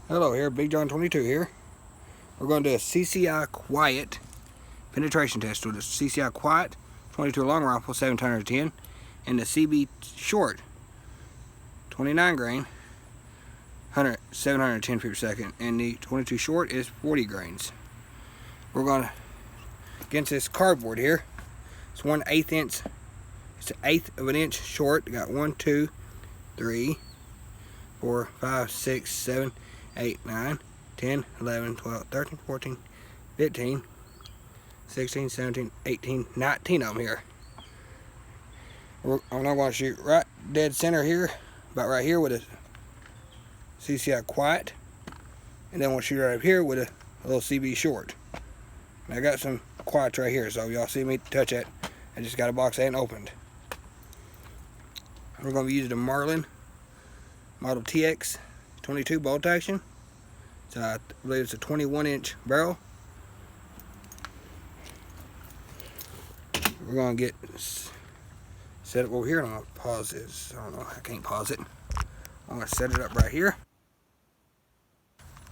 Hello here, Big John 22 here. We're going to do a CCI Quiet penetration test with a CCI Quiet 22 long rifle 710 and the CB short 29 grain 710 feet per second, and the 22 short is 40 grains. We're going to against this cardboard here. It's 1/8 inch. It's 1/8 of an inch short. We got 1, 2, 3, 4, 5, 6, 7, 8, 9, 10, 11, 12, 13, 14, 15, 16, 17, 18, 19 of them here. I'm not going to shoot right dead center here, about right here with a CCI Quiet, and then we'll shoot right up here with a little CB short. And I got some Quiets right here, so y'all see me touch it. I just got a box I ain't opened. We're going to be using the Marlin Model TX 22 bolt action. So I believe it's a 21-inch barrel. We're going to get set up over here, and I'm going to pause this. I don't know, I can't pause it. I'm going to set it up right here.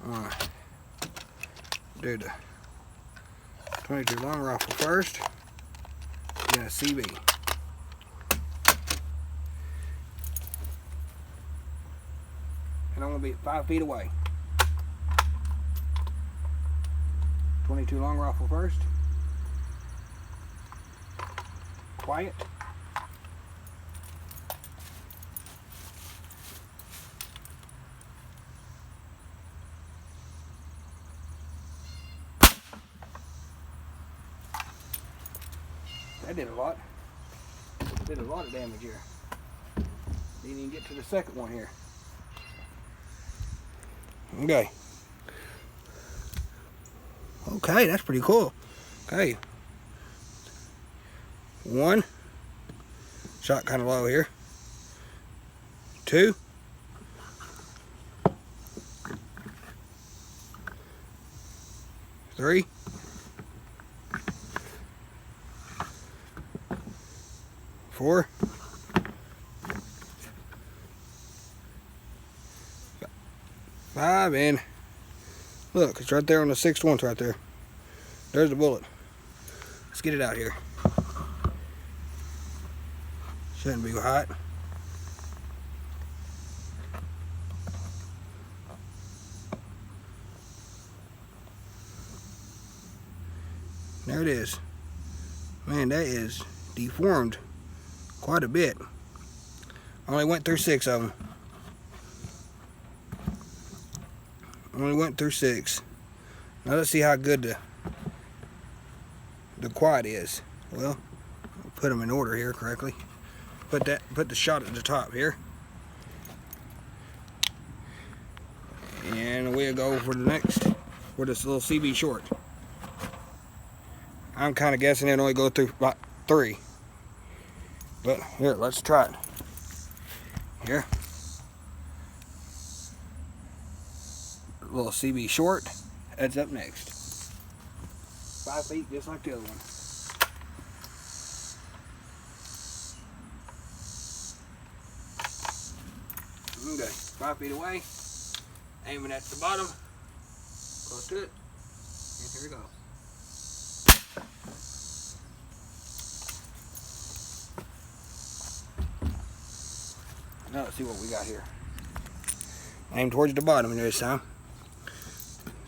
I'm going to do the 22 long rifle first, then a CB. And I'm going to be 5 feet away. 22 long rifle first. Quiet. That did a lot. Did a lot of damage here. Didn't even get to the second one here. Okay. Okay, that's pretty cool. Okay. 1. Shot kind of low here. 2. 3. 4. 5, and look, it's right there on the 6th one, right there. There's the bullet. Let's get it out here. Shouldn't be hot. There it is. Man, that is deformed quite a bit. Only went through 6 of them. Only went through 6. Now let's see how good the Quiet is. Well, I'll put them in order here correctly. Put the shot at the top here, and we'll go for the next for this little CB short. I'm kind of guessing it only go through about 3, but here, let's try it. Here, little CB short. That's up next. 5 feet, just like the other one. Okay, 5 feet away. Aiming at the bottom. Close to it. And here we go. Now let's see what we got here. Aim towards the bottom this time.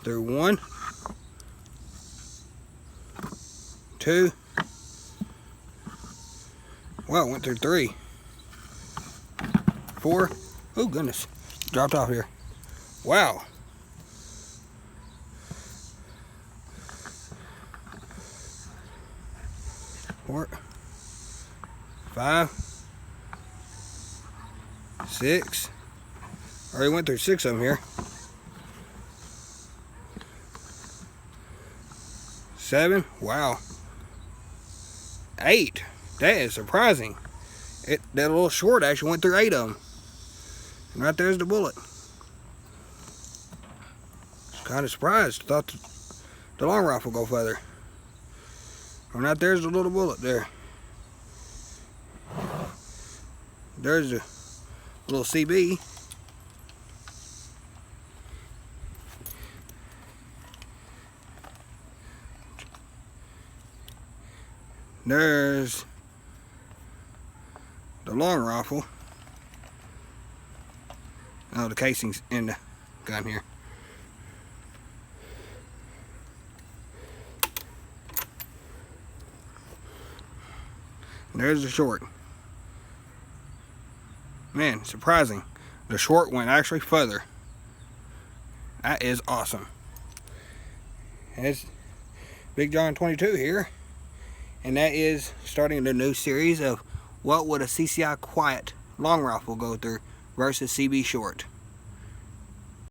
Through 1, 2. Well, went through 3, 4. Oh goodness, dropped off here. Wow. 4, 5, 6. Already went through 6 of them here. 7. Wow. 8. That is surprising. That little short actually went through 8 of them. And right there's the bullet. Kind of surprised. Thought the long rifle would go further. And right there's the little bullet there. There's the little CB. There's the long rifle. Oh, the casing's in the gun here. And there's the short. Man, surprising. The short went actually further. That is awesome. And it's Big John 22 here. And that is starting the new series of what would a CCI Quiet long rifle go through versus CB short.